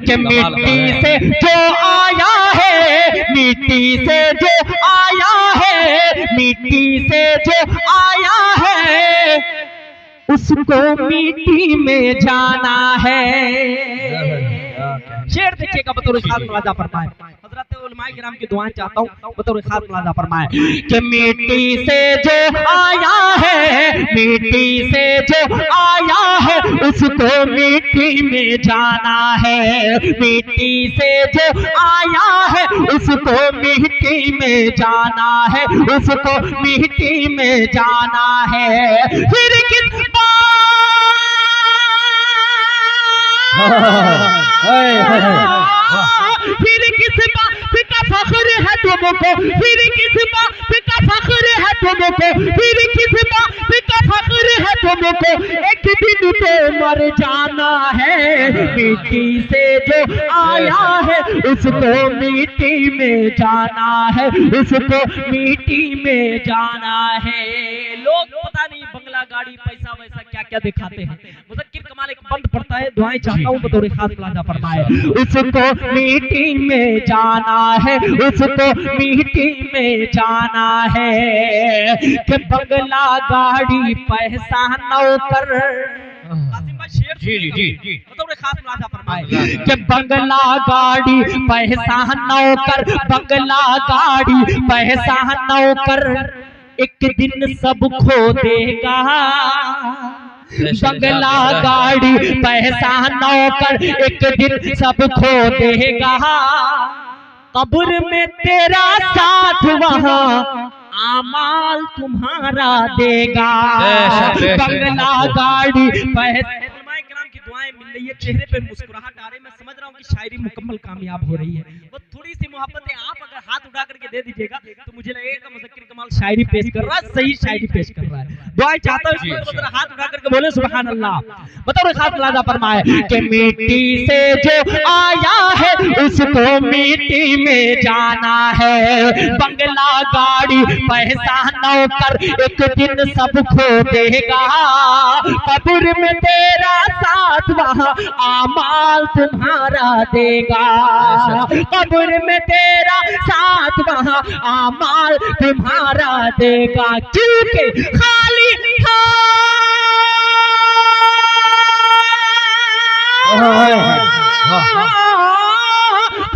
कि मिट्टी से जो आया है, मिट्टी से जो आया है, मिट्टी से जो आया है, उसको मिट्टी में जाना है। शेर देखिएगा बतौर खास मुलाजा फरमाए, हजरत उलमाए किराम की दुआएं चाहता हूँ बतौर खास मुलाजा फरमाए कि मिट्टी से जो आया है, मिट्टी से जो आया है, उसको मिट्टी में जाना है। मिट्टी से जो आया है, उसको मिट्टी में जाना है, उसको मिट्टी में जाना है। फिर किस फिर किस बात का फख्र है तुमको, फिर किस बात का फख्र है तुमको, फिर किस बात का फख्र है तुमको, एक दिन तो मर जाना है। मिट्टी से जो आया है, उसको मिट्टी में जाना है, उसको मिट्टी में जाना है। लोग पता नहीं बंगला गाड़ी पैसा वैसा क्या क्या दिखाते हैं। मुज़क्किर कमाल एक बंद पड़ता है, दुआएं चाहता हूँ बतौर खास मुलाजा फरमाए, उसको मिट्टी में जाना है, उसको मिट्टी में जाना है। कि बंगला गाड़ी पैसा नौकर, जी जी जी बतौर खास मुलाजा फरमाए कि बंगला गाड़ी पैसा नौकर, बंगला गाड़ी पैसा नौकर, एक दिन सब खो देगा। बंगला गाड़ी पैसा नौकर, एक दिन सब खो देगा। कब्र में तेरा साथ वहाँ आमाल तुम्हारा देगा। बंगला गाड़ी पैसा की दुआएं मिल रही है, चेहरे पे मुस्कुराहट आ रही है। मैं समझ रहा हूँ कि शायरी मुकम्मल कामयाब हो रही है। वो थोड़ी सी मोहब्बतें आप अगर हाथ उठा करके दे दीजिएगा तो मुझे लगेगा मुज़क्किर कमाल शायरी पेश कर रहा है, सही शायरी पेश कर रहा है। दुआएं चाहता हूँ हाथ उठा करके बोले सुभान अल्लाह। बताओ खास मुलाजा फरमाए कि मिट्टी से जो आया है, उसको मिट्टी में जाना है। बंगला गाड़ी पैसा नौकर, एक दिन सब खो देगा। कब्र में तेरा साथ वहाँ आमाल तुम्हारा देगा। कब्र में तेरा साथ वहाँ आमाल तुम्हारा देगा। क्योंकि खाली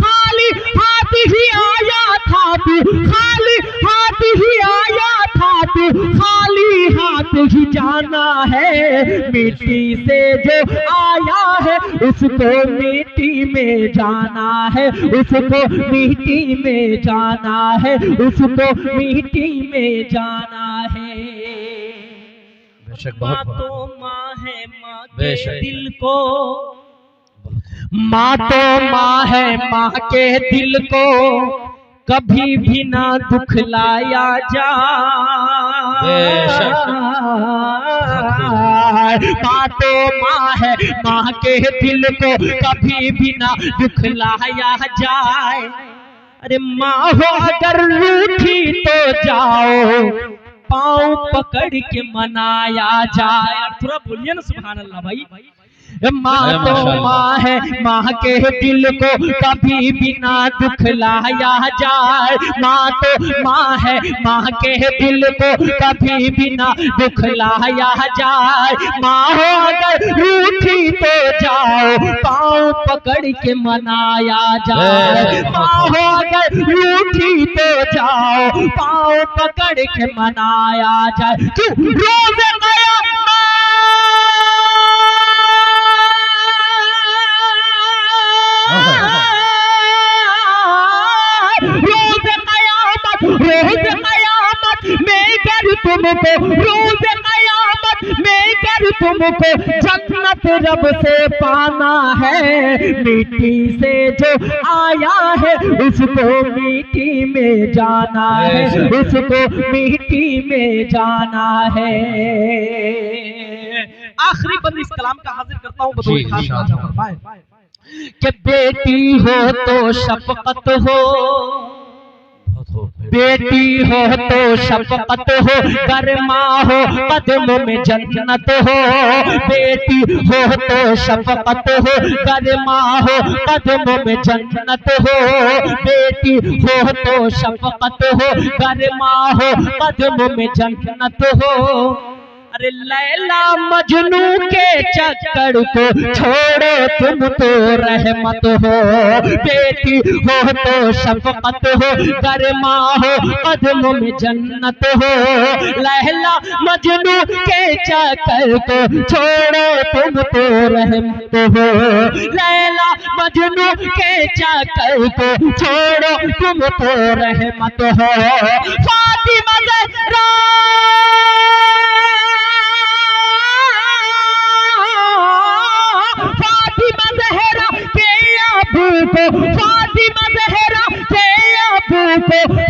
खाली हाथ ही आया था तू, खाली हाथ ही आया था तू, खाली हाथ ही जाना है। मिट्टी से जो आया है, उसको मिट्टी में जाना है, उसको मिट्टी में जाना है, उसको मिट्टी में जाना है। माँ तो माँ है, माँ के दिल को, माँ तो माँ है, माँ के दिल को कभी भी ना दुखलाया जाए। माँ तो माँ है, माँ के दिल को कभी भी ना दुखलाया जाए। अरे माँ हो अगर रूठी तो जाओ, पाँव पकड़ के मनाया जाए। थोड़ा बोलिए ना सुभान अल्लाह भाई। माँ तो माँ है, माँ के दिल को कभी भी ना दुखलाया जाए। माँ तो माँ है, माँ के दिल को कभी भी ना दुखलाया जाए। माँ हो अगर रूठी तो जाओ, पाँव पकड़ के मनाया जाए। माँ हो अगर रूठी तो जाओ, पाँव पकड़ के मनाया जाए। रोज़ रोज़ कयामत में कर तुमको, रोज़ कयामत में कर तुमको जन्नत रब से पाना है। मिट्टी से जो आया है, उसको मिट्टी में जाना है, उसको मिट्टी में जाना है। आखिरी बंद इस कलाम का हाजिर करता हूँ बतौर खास कि बेटी हो तो शफकत हो, बेटी हो तो शफकत हो, करमा हो कदमों में जन्नत हो। बेटी हो तो शफकत हो, करमा हो कदमों में जन्नत हो। बेटी हो तो शफकत हो, करमा हो कदमों में जन्नत हो। अरे लैला मजनू के चक्कर को छोड़ो तुम तो रहमत हो। बेटी हो तो शफकत हो, करमा हो कदमों में जन्नत हो। लैला मजनू के चक्कर को छोड़ो तुम तो रहमत हो। लैला मजनू के चक्कर को छोड़ो तुम तो रहमत हो। फातिमा ज़हरा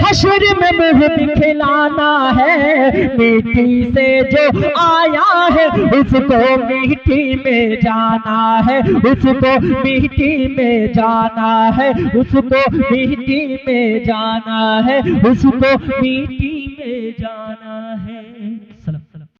हश्र में मुँह दिखलाना है। मिट्टी से जो आया है उसको मिट्टी में जाना है। उसको मिट्टी में जाना है। उसको मिट्टी में जाना है। उसको मिट्टी में जाना है।